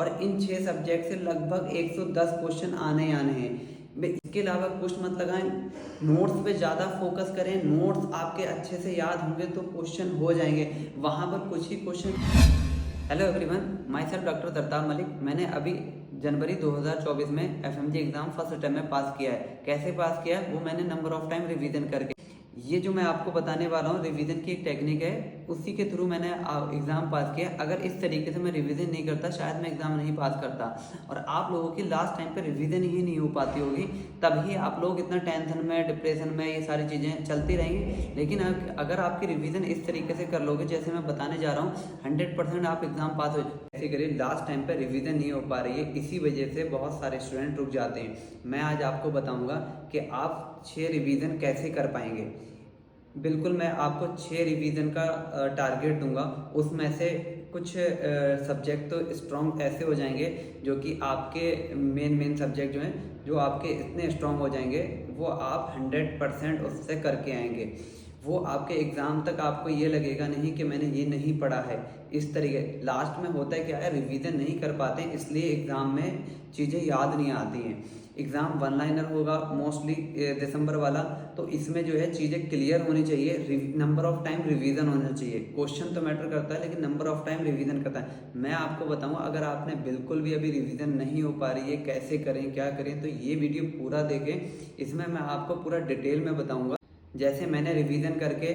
और इन 6 सब्जेक्ट से लगभग 110 क्वेश्चन आने ही आने हैं। इसके अलावा कुछ मत लगाएं, नोट्स पे ज़्यादा फोकस करें। नोट्स आपके अच्छे से याद होंगे तो क्वेश्चन हो जाएंगे, वहाँ पर कुछ ही question. Hello everyone, myself doctor Dartar Malik. मैंने अभी जनवरी 2024 में एफएमजी एग्ज़ाम फर्स्ट अटेम्प्ट में पास किया है। कैसे पास किया है वो मैंने नंबर ऑफ टाइम रिवीजन करके। ये जो मैं आपको बताने वाला हूँ रिवीजन की एक टेक्निक है, उसी के थ्रू मैंने एग्ज़ाम पास किया। अगर इस तरीके से मैं रिवीजन नहीं करता शायद मैं एग्ज़ाम नहीं पास करता, और आप लोगों की लास्ट टाइम पे रिवीजन ही नहीं हो पाती होगी, तभी आप लोग इतना टेंशन में, डिप्रेशन में, ये सारी चीज़ें चलती रहेंगी। लेकिन अगर आपकी रिवीजन इस तरीके से कर लोगे जैसे मैं बताने जा रहा हूँ, 100% आप एग्ज़ाम पास हो। ऐसे करिए, लास्ट टाइम पे रिवीजन नहीं हो पा रही है, इसी वजह से बहुत सारे स्टूडेंट रुक जाते हैं। मैं आज आपको बताऊंगा कि आप 6 रिवीजन कैसे कर पाएंगे। बिल्कुल, मैं आपको 6 रिवीजन का टारगेट दूंगा। उसमें से कुछ सब्जेक्ट तो स्ट्रॉन्ग ऐसे हो जाएंगे जो कि आपके मेन सब्जेक्ट जो हैं, जो आपके इतने स्ट्रॉन्ग हो जाएंगे वो आप 100% उससे करके आएंगे। वो आपके एग्ज़ाम तक आपको ये लगेगा नहीं कि मैंने ये नहीं पढ़ा है। इस तरीके लास्ट में होता है क्या है, रिवीजन नहीं कर पाते हैं, इसलिए एग्ज़ाम में चीज़ें याद नहीं आती हैं। एग्ज़ाम वन लाइनर होगा मोस्टली दिसंबर वाला, तो इसमें जो है चीज़ें क्लियर होनी चाहिए, नंबर ऑफ टाइम रिवीजन होना चाहिए। क्वेश्चन तो मैटर करता है लेकिन नंबर ऑफ टाइम रिवीजन करता है। मैं आपको बताऊंगा, अगर आपने बिल्कुल भी अभी रिवीजन नहीं हो पा रही है, कैसे करें क्या करें, तो ये वीडियो पूरा देखें। इसमें मैं आपको पूरा डिटेल में बताऊँगा। जैसे मैंने रिवीजन करके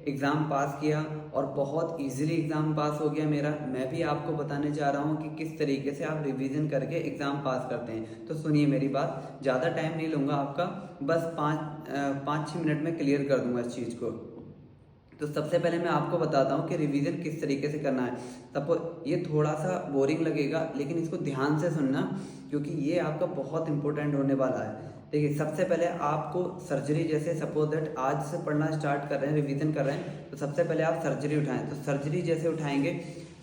एग्ज़ाम पास किया और बहुत इजीली एग्ज़ाम पास हो गया मेरा, मैं भी आपको बताने जा रहा हूँ कि किस तरीके से आप रिवीजन करके एग्ज़ाम पास करते हैं। तो सुनिए मेरी बात, ज़्यादा टाइम नहीं लूँगा आपका, बस 5-6 मिनट में क्लियर कर दूँगा इस चीज़ को। तो सबसे पहले मैं आपको बताता हूँ कि रिवीजन किस तरीके से करना है। सपोज ये थोड़ा सा बोरिंग लगेगा लेकिन इसको ध्यान से सुनना, क्योंकि ये आपका बहुत इंपॉर्टेंट होने वाला है। देखिए, सबसे पहले आपको सर्जरी, जैसे सपोज दैट आज से पढ़ना स्टार्ट कर रहे हैं, रिवीजन कर रहे हैं, तो सबसे पहले आप सर्जरी उठाएं। तो सर्जरी जैसे उठाएंगे,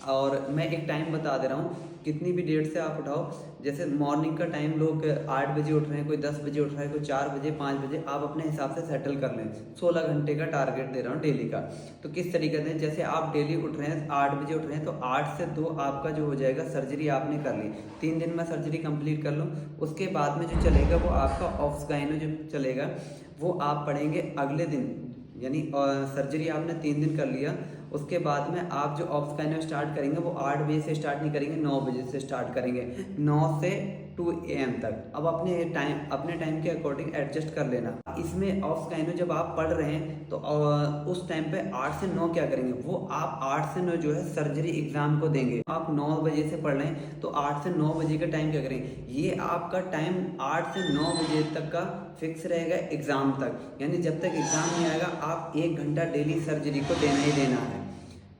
और मैं एक टाइम बता दे रहा हूँ, कितनी भी डेट से आप उठाओ। जैसे मॉर्निंग का टाइम लोग 8 बजे उठ रहे हैं, कोई 10 बजे उठ रहा है, कोई 4 बजे, 5 बजे, आप अपने हिसाब से सेटल कर लें। 16 घंटे का टारगेट दे रहा हूँ डेली का। तो किस तरीके से, जैसे आप डेली उठ रहे हैं 8 बजे उठ रहे हैं, तो 8 से 2 आपका जो हो जाएगा, सर्जरी आपने कर ली। 3 दिन में सर्जरी कंप्लीट कर लो। उसके बाद में जो चलेगा वो आपका ऑब्स गाइनो जो चलेगा, वो आप पढ़ेंगे अगले दिन। यानी सर्जरी आपने 3 दिन कर लिया, उसके बाद में आप जो ऑब्स गाइनो स्टार्ट करेंगे वो 8 बजे से स्टार्ट नहीं करेंगे, 9 बजे से स्टार्ट करेंगे, 9 से 2 AM तक। अब अपने टाइम के अकॉर्डिंग एडजस्ट कर लेना। इसमें ऑब्स गाइनो जब आप पढ़ रहे हैं तो उस टाइम पे 8 से 9 क्या करेंगे, वो आप 8 से 9 जो है सर्जरी एग्जाम को देंगे। आप 9 बजे से पढ़ रहे हैं तो 8 से 9 बजे का टाइम क्या करेंगे, ये आपका टाइम 8 से 9 बजे तक का फिक्स रहेगा एग्जाम तक। यानी जब तक एग्जाम नहीं आएगा आप 1 घंटा डेली सर्जरी को देना ही देना है।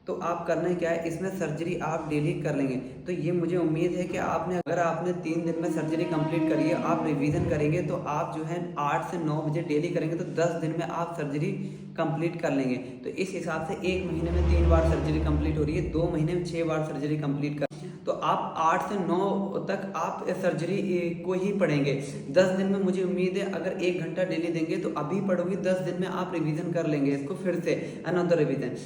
तो आप करना क्या है, इसमें सर्जरी आप डेली कर लेंगे। तो ये मुझे उम्मीद है कि अगर आपने 3 दिन में सर्जरी कंप्लीट करी है, आप रिवीजन करेंगे तो आप जो है 8 से 9 बजे डेली करेंगे तो 10 दिन में आप सर्जरी कंप्लीट कर लेंगे। तो इस हिसाब से 1 महीने में 3 बार सर्जरी कंप्लीट हो रही है, 2 महीने में 6 बार सर्जरी कंप्लीट कर, तो आप 8 से 9 तक आप सर्जरी को ही पढ़ेंगे। 10 दिन में मुझे उम्मीद है अगर 1 घंटा डेली देंगे तो अभी पढ़ोगे, 10 दिन में आप रिवीजन कर लेंगे इसको फिर से, अनदर रिवीजन।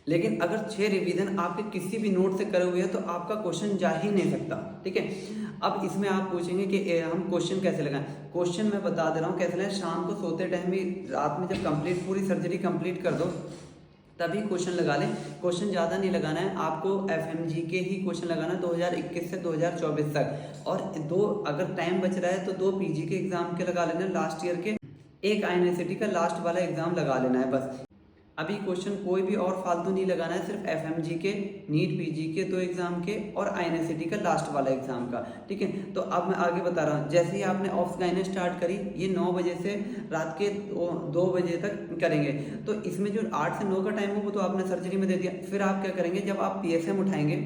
लेकिन अगर 6 रिवीजन आपके किसी भी नोट से करे हुए हैं तो आपका क्वेश्चन जा ही नहीं सकता, ठीक है। अब इसमें आप पूछेंगे कि हम क्वेश्चन कैसे लगाएं। क्वेश्चन मैं बता दे रहा हूँ कैसे लगाएं। शाम को सोते टाइम भी, रात में जब कंप्लीट पूरी सर्जरी कंप्लीट कर दो तभी क्वेश्चन लगा लें। क्वेश्चन ज़्यादा नहीं लगाना है आपको, एफएमजी के ही क्वेश्चन लगाना है 2021 से 2024 तक। और 2 अगर टाइम बच रहा है तो 2 पीजी के एग्जाम के लगा लेना लास्ट ईयर के, एक आईएनएसटी का लास्ट वाला एग्जाम लगा लेना है बस। अभी क्वेश्चन कोई भी और फालतू नहीं लगाना है, सिर्फ एफएमजी के, नीट पीजी के 2 एग्जाम के और आईएनएसटी का लास्ट वाला एग्जाम का, ठीक है। तो अब मैं आगे बता रहा हूँ। जैसे ही आपने ऑब्स गाइनो स्टार्ट करी, ये 9 बजे से रात के 2 बजे तक करेंगे। तो इसमें जो 8 से 9 का टाइम हो वो तो आपने सर्जरी में दे दिया। फिर आप क्या करेंगे, जब आप पीएसएम उठाएंगे,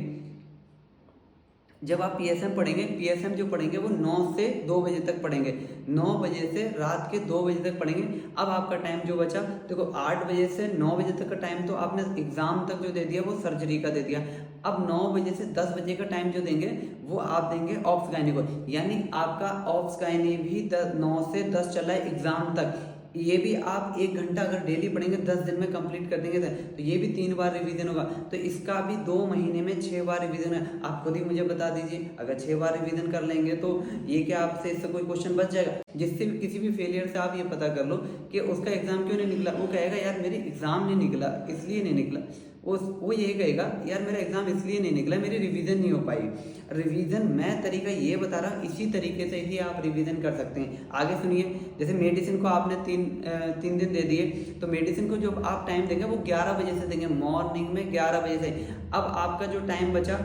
जब आप पीएसएम पढ़ेंगे, पीएसएम जो पढ़ेंगे वो 9 से 2 बजे तक पढ़ेंगे, 9 बजे से रात के 2 बजे तक पढ़ेंगे। अब आपका टाइम जो बचा, देखो 8 बजे से 9 बजे तक का टाइम तो आपने एग्जाम तक जो दे दिया वो सर्जरी का दे दिया। अब 9 बजे से 10 बजे का टाइम जो देंगे वो आप देंगे ऑब्स गाइनी को। यानी आपका ऑब्स गाइनी भी 9 से 10 चला है एग्जाम तक। ये भी आप 1 घंटा अगर डेली पढ़ेंगे 10 दिन में कंप्लीट कर देंगे तो ये भी 3 बार रिवीजन होगा। तो इसका भी 2 महीने में 6 बार रिवीजन है। आप खुद ही मुझे बता दीजिए, अगर 6 बार रिवीजन कर लेंगे तो ये क्या आपसे इससे कोई क्वेश्चन बच जाएगा? जिससे भी किसी भी फेलियर से आप ये पता कर लो कि उसका एग्जाम क्यों नहीं निकला। वो कहेगा यार मेरी एग्जाम नहीं निकला, इसलिए नहीं निकला। वो यही कहेगा यार मेरा एग्जाम इसलिए नहीं निकला, मेरी रिवीजन नहीं हो पाई। रिवीजन मैं तरीका ये बता रहा हूँ, इसी तरीके से ही आप रिवीजन कर सकते हैं। आगे सुनिए, जैसे मेडिसिन को आपने तीन दिन दे दिए, तो मेडिसिन को जो आप टाइम देंगे वो 11 बजे से देंगे, मॉर्निंग में 11 बजे से। अब आपका जो टाइम बचा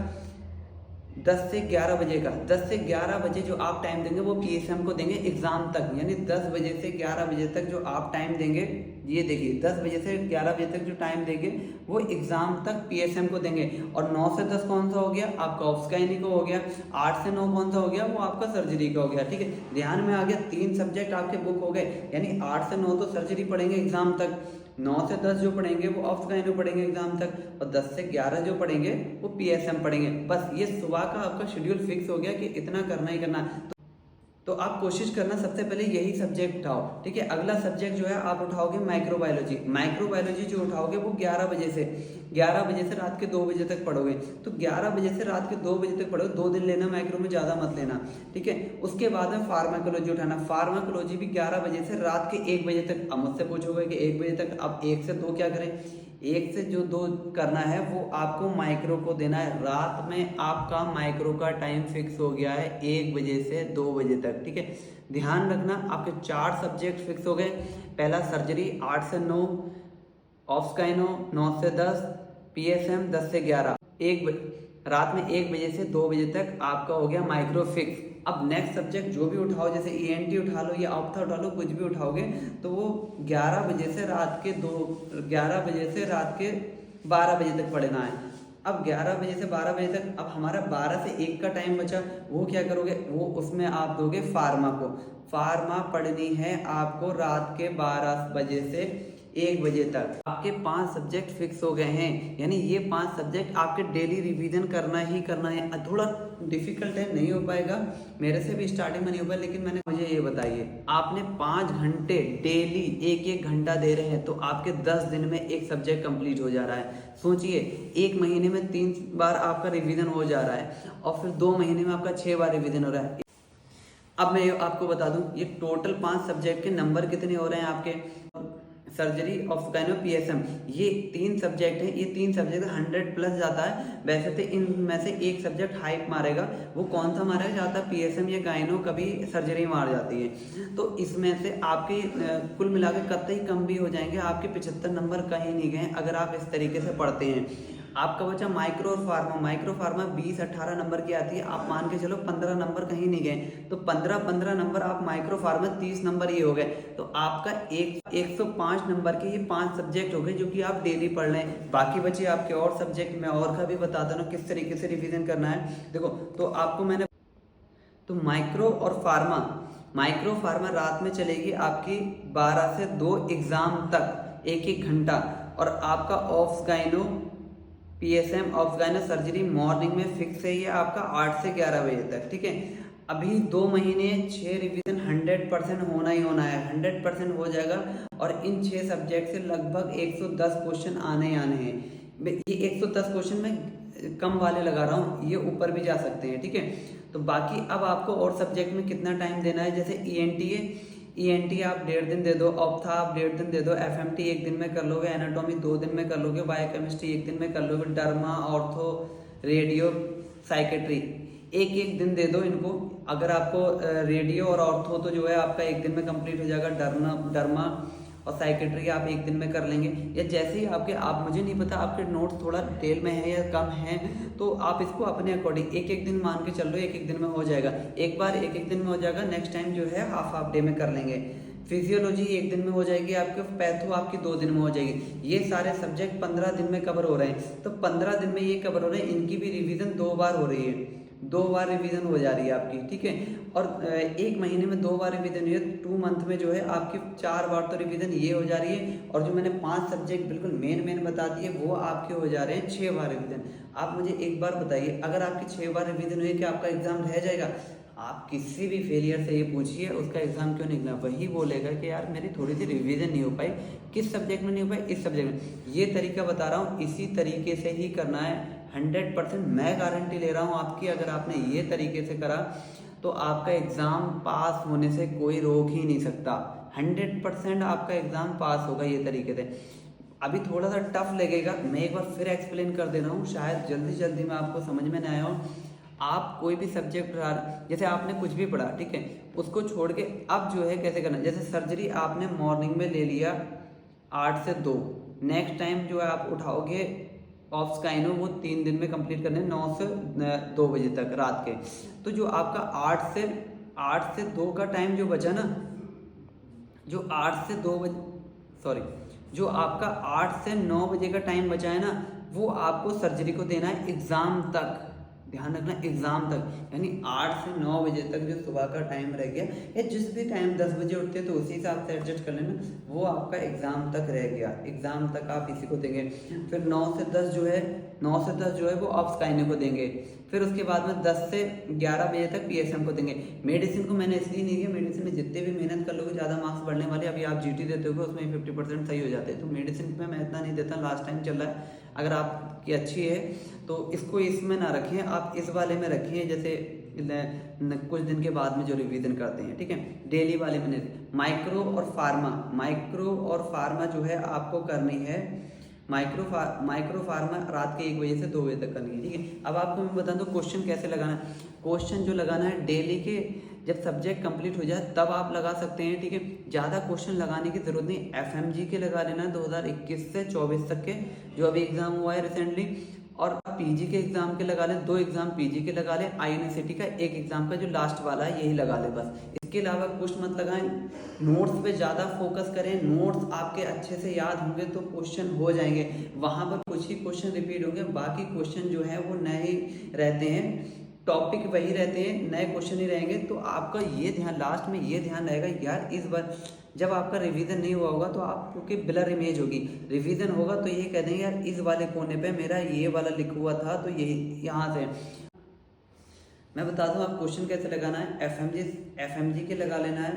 10 से 11 बजे का, 10 से 11 बजे जो आप टाइम देंगे वो पीएसएम को देंगे एग्जाम तक। यानी 10 बजे से 11 बजे तक जो आप टाइम देंगे, ये देखिए 10 बजे से 11 बजे तक जो टाइम देंगे वो एग्जाम तक पीएसएम को देंगे। और 9 से 10 कौन सा हो गया आपका ऑब्सकाइनी को हो गया, 8 से 9 कौन सा हो गया वो आपका सर्जरी का हो गया। ठीक है, ध्यान में आ गया, 3 सब्जेक्ट आपके बुक हो गए। यानी 8 से 9 तो सर्जरी पढ़ेंगे एग्जाम तक, 9 से 10 जो पढ़ेंगे वो ऑब्सकाइनो पढ़ेंगे एग्जाम तक, और 10 से 11 जो पढ़ेंगे वो पीएसएम पढ़ेंगे। बस ये सुबह का आपका शेड्यूल फिक्स हो गया कि इतना करना ही करना। तो आप कोशिश करना सबसे पहले यही सब्जेक्ट उठाओ। ठीक है, अगला सब्जेक्ट जो है आप उठाओगे माइक्रोबायोलॉजी। माइक्रोबायोलॉजी जो उठाओगे वो 11 बजे से रात के 2 बजे तक पढ़ोगे। तो 11 बजे से रात के 2 बजे तक पढ़ोगे, 2 दिन लेना माइक्रो में, ज़्यादा मत लेना। ठीक है, उसके बाद में फार्माकोलॉजी उठाना। फार्माकोलॉजी भी 11 बजे से रात के 1 बजे तक। अब मुझसे पूछोगे कि 1 बजे तक, अब 1 से 2 क्या करें? 1 से जो 2 करना है वो आपको माइक्रो को देना है। रात में आपका माइक्रो का टाइम फिक्स हो गया है 1 बजे से 2 बजे तक। ठीक है, ध्यान रखना आपके 4 सब्जेक्ट फिक्स हो गए। पहला सर्जरी 8 से 9, ऑब्सकाइनो 9 से 10, पीएसएम 10 से 11। रात में 1 बजे से 2 बजे तक आपका हो गया माइक्रो फिक्स। अब नेक्स्ट सब्जेक्ट जो भी उठाओ, जैसे ईएनटी उठा लो या ऑप्था उठा लो, कुछ भी उठाओगे तो वो 11 बजे से रात के 12 बजे तक पढ़ना है। अब 11 बजे से 12 बजे तक, अब हमारा 12 से 1 का टाइम बचा, वो क्या करोगे? वो उसमें आप दोगे फार्मा को। फार्मा पढ़नी है आपको रात के 12 बजे से 1 बजे तक। आपके 5 सब्जेक्ट फिक्स हो गए हैं। यानी ये 5 सब्जेक्ट आपके डेली रिवीजन करना ही करना है। थोड़ा डिफिकल्ट है, नहीं हो पाएगा, मेरे से भी स्टार्टिंग में नहीं हो पाया, लेकिन मुझे ये बताइए, आपने 5 घंटे डेली 1-1 घंटा दे रहे हैं तो आपके 10 दिन में एक सब्जेक्ट कंप्लीट हो जा रहा है। सोचिए, 1 महीने में 3 बार आपका रिवीजन हो जा रहा है और फिर 2 महीने में आपका 6 बार रिवीजन हो रहा है। अब मैं आपको बता दूं, ये टोटल 5 सब्जेक्ट के नंबर कितने हो रहे हैं आपके? सर्जरी, ऑब्सकाइनो, पीएसएम, ये 3 सब्जेक्ट हैं। ये 3 सब्जेक्ट 100 प्लस जाता है। वैसे तो इनमें से एक सब्जेक्ट हाइप मारेगा, वो कौन सा मारेगा? जाता है पीएसएम या गाइनो, कभी सर्जरी मार जाती है। तो इसमें से आपके कुल मिलाकर कतई कम भी हो जाएंगे, आपके 75 नंबर कहीं नहीं गए अगर आप इस तरीके से पढ़ते हैं। आपका बचा माइक्रो और फार्मा। माइक्रो फार्मा 20-18 नंबर की आती है, आप मान के चलो 15 नंबर कहीं नहीं गए, तो 15 नंबर आप माइक्रो फार्मा, 30 नंबर ये हो गए। तो आपका 105 नंबर के ये 5 सब्जेक्ट हो गए जो कि आप डेली पढ़ लें। बाकी बचे आपके और सब्जेक्ट, मैं और का भी बता दूँ किस तरीके से रिविजन करना है। देखो, तो आपको मैंने माइक्रो और माइक्रो फार्मा रात में चलेगी आपकी 12 से 2 एग्जाम तक, 1-1 घंटा। और आपका ऑब्सकाइनो, पीएसएम, ऑब्सकाइनो सर्जरी मॉर्निंग में फिक्स है, ये आपका 8 से 11 बजे तक। ठीक है, अभी 2 महीने 6 रिवीजन 100% होना ही होना है, 100% हो जाएगा। और इन 6 सब्जेक्ट से लगभग 110 क्वेश्चन आने ही आने हैं। ये 110 क्वेश्चन मैं कम वाले लगा रहा हूँ, ये ऊपर भी जा सकते हैं। ठीक है, तो बाकी अब आपको और सब्जेक्ट में कितना टाइम देना है। जैसे ईएनटी है, ईएनटी आप 1.5 दिन दे दो, ऑप्था आप 1.5 दिन दे दो, एफएमटी 1 दिन में कर लोगे, एनाटॉमी 2 दिन में कर लोगे, बायोकेमिस्ट्री 1 दिन में कर लोगे, डर्मा, ऑर्थो, रेडियो, साइकेट्री 1-1 दिन दे दो इनको। अगर आपको रेडियो और ऑर्थो तो जो है आपका 1 दिन में कंप्लीट हो जाएगा, डर्मा और साइकेट्री आप 1 दिन में कर लेंगे। या जैसे ही आप मुझे नहीं पता आपके नोट्स थोड़ा डिटेल में है या कम है, तो आप इसको अपने अकॉर्डिंग 1-1 दिन मान के चल लो, 1-1 दिन में हो जाएगा। एक बार 1-1 दिन में हो जाएगा, नेक्स्ट टाइम जो है हाफ डे में कर लेंगे। फिजियोलॉजी 1 दिन में हो जाएगी आपके, पैथो आपकी 2 दिन में हो जाएगी। ये सारे सब्जेक्ट 15 दिन में कवर हो रहे हैं। तो 15 दिन में ये कवर हो रहे हैं, इनकी भी रिवीजन 2 बार हो रही है, 2 बार रिवीजन हो जा रही है आपकी। ठीक है, और 1 महीने में 2 बार रिवीजन हुई है, 2 मंथ में जो है आपकी 4 बार तो रिवीजन ये हो जा रही है। और जो मैंने 5 सब्जेक्ट बिल्कुल मेन बता दिए वो आपके हो जा रहे हैं 6 बार रिवीजन। आप मुझे एक बार बताइए, अगर आपकी 6 बार रिवीजन हुई, क्या आपका एग्जाम रह जाएगा? आप किसी भी फेलियर से ये पूछिए उसका एग्ज़ाम क्यों निकला, वही बोलेगा कि यार मेरी थोड़ी सी रिवीजन नहीं हो पाई। किस सब्जेक्ट में नहीं हो पाई? इस सब्जेक्ट में। ये तरीका बता रहा हूँ, इसी तरीके से ही करना है। 100% मैं गारंटी ले रहा हूँ आपकी, अगर आपने ये तरीके से करा तो आपका एग्ज़ाम पास होने से कोई रोक ही नहीं सकता। 100% आपका एग्ज़ाम पास होगा ये तरीके से। अभी थोड़ा सा टफ लगेगा, मैं एक बार फिर एक्सप्लेन कर दे रहा हूँ, शायद जल्दी जल्दी में आपको समझ में नहीं आया हो। आप कोई भी सब्जेक्ट पढ़ा, जैसे आपने कुछ भी पढ़ा, ठीक है, उसको छोड़ के अब जो है कैसे करना है। जैसे सर्जरी आपने मॉर्निंग में ले लिया 8 से 2, नेक्स्ट टाइम जो है आप उठाओगे ऑब्स्काइनो, वो 3 दिन में कंप्लीट करने, 9 से 2 बजे तक रात के। तो जो आपका 8 से 2 का टाइम जो बचा ना, जो 8 से 2 बजे, सॉरी, जो आपका 8 से 9 बजे का टाइम बचा है ना, वो आपको सर्जरी को देना है एग्ज़ाम तक। ध्यान रखना, एग्ज़ाम तक, यानी 8 से 9 बजे तक जो सुबह का टाइम रह गया, या जिस भी टाइम 10 बजे उठते हैं तो उसी हिसाब से एडजस्ट कर लेना, वो आपका एग्ज़ाम तक रह गया। एग्ज़ाम तक आप इसी को देंगे। फिर 9 से 10 जो है वो ऑब्स्काइनो को देंगे। फिर उसके बाद में 10 से 11 बजे तक पीएसएम को देंगे। मेडिसिन को मैंने इसलिए नहीं दिया, मेडिसिन में जितने भी मेहनत कर लोगे ज़्यादा मार्क्स बढ़ने वाले। अभी आप जीटी देते हो उसमें 50% सही हो जाते हैं, तो मेडिसिन में मैं इतना नहीं देता, लास्ट टाइम चल रहा है। अगर आपकी अच्छी है तो इसको इसमें ना रखिए, आप इस वाले में रखिए, जैसे कुछ दिन के बाद में जो रिवीजन करते हैं, ठीक है, डेली वाले में। माइक्रो और फार्मा जो है आपको करनी है, माइक्रो फार्मा रात के 1 बजे से 2 बजे तक करनी है, ठीक है। अब आपको मैं बता दूं क्वेश्चन कैसे लगाना है। क्वेश्चन जो लगाना है डेली के, जब सब्जेक्ट कंप्लीट हो जाए तब आप लगा सकते हैं, ठीक है। ज़्यादा क्वेश्चन लगाने की जरूरत नहीं, एफएमजी के लगा लेना 2021 से 24 तक के, जो अभी एग्जाम हुआ है रिसेंटली। और पीजी के एग्जाम के लगा लें, 2 एग्जाम पीजी के लगा लें, आईयूनिवर्सिटी का 1 एग्जाम का जो लास्ट वाला है यही लगा लें बस। इसके अलावा कुछ मत लगाएं। नोट्स पे ज़्यादा फोकस करें, नोट्स आपके अच्छे से याद होंगे तो क्वेश्चन हो जाएंगे। वहाँ पर कुछ ही क्वेश्चन रिपीट होंगे, बाकी क्वेश्चन जो है वो नए रहते हैं, टॉपिक वही रहते हैं, नए क्वेश्चन ही रहेंगे। तो आपका ये ध्यान, लास्ट में ये ध्यान रहेगा यार, इस बार जब आपका रिवीजन नहीं हुआ होगा तो आपकी ब्लर इमेज होगी। रिवीजन होगा तो ये कह देंगे यार इस वाले कोने पे मेरा ये वाला लिखा हुआ था, तो यही यहाँ से। मैं बता दूं आप क्वेश्चन कैसे लगाना है। एफएमजी के लगा लेना है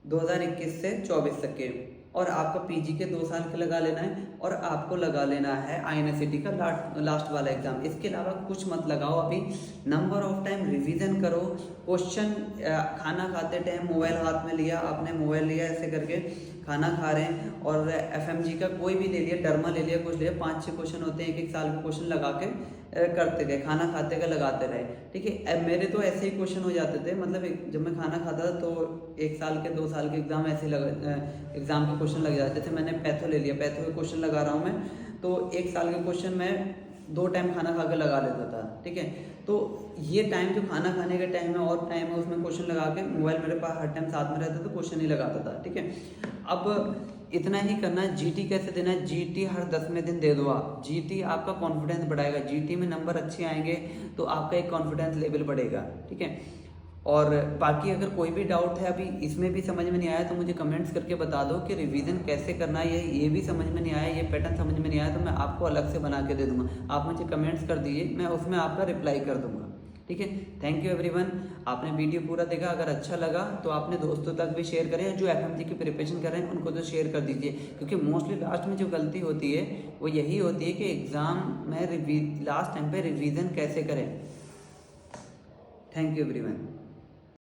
2021 से 24 तक के, और आपका पीजी के 2 साल के लगा लेना है, और आपको लगा लेना है आईयूनिवर्सिटी का लास्ट वाला एग्जाम। इसके अलावा कुछ मत लगाओ अभी। नंबर ऑफ टाइम रिवीजन करो। क्वेश्चन खाना खाते टाइम मोबाइल हाथ में लिया, आपने मोबाइल लिया ऐसे करके खाना खा रहे हैं, और एफएमजी का कोई भी ले लिया, डर्मा ले लिया, कुछ ले लिया, 5-6 क्वेश्चन होते हैं, 1-1 साल के क्वेश्चन लगा के करते गए, खाना खाते गए लगाते रहे, ठीक है। मेरे तो ऐसे ही क्वेश्चन हो जाते थे, मतलब जब मैं खाना खाता था तो 1 साल के 2 साल के एग्जाम ऐसे एग्जाम के क्वेश्चन लग जाते थे। मैंने पैथो ले लिया, पैथो के क्वेश्चन लगा रहा हूँ मैं, तो 1 साल के क्वेश्चन मैं 2 टाइम खाना खा के लगा लेता था, ठीक है। तो ये टाइम जो खाना खाने का टाइम है और टाइम है, उसमें क्वेश्चन लगा के, मोबाइल मेरे पास हर टाइम साथ में रहता तो क्वेश्चन ही लगाता था, ठीक है। अब इतना ही करना है। जीटी कैसे देना है, जीटी हर 10वें दिन दे दो आप। जीटी आपका कॉन्फिडेंस बढ़ाएगा, जीटी में नंबर अच्छे आएंगे तो आपका एक कॉन्फिडेंस लेवल बढ़ेगा, ठीक है। और बाकी अगर कोई भी डाउट है, अभी इसमें भी समझ में नहीं आया तो मुझे कमेंट्स करके बता दो कि रिवीजन कैसे करना है। ये भी समझ में नहीं आया, ये पैटर्न समझ में नहीं आया, तो मैं आपको अलग से बना के दे दूंगा। आप मुझे कमेंट्स कर दीजिए, मैं उसमें आपका रिप्लाई कर दूंगा, ठीक है। थैंक यू एवरीवन, आपने वीडियो पूरा देखा। अगर अच्छा लगा तो अपने दोस्तों तक भी शेयर करें, जो एफएमजी की प्रिपरेशन कर रहे हैं उनको तो शेयर कर दीजिए, क्योंकि मोस्टली लास्ट में जो गलती होती है वो यही होती है कि एग्ज़ाम में लास्ट टाइम पे रिवीजन कैसे करें। Thank you everyone.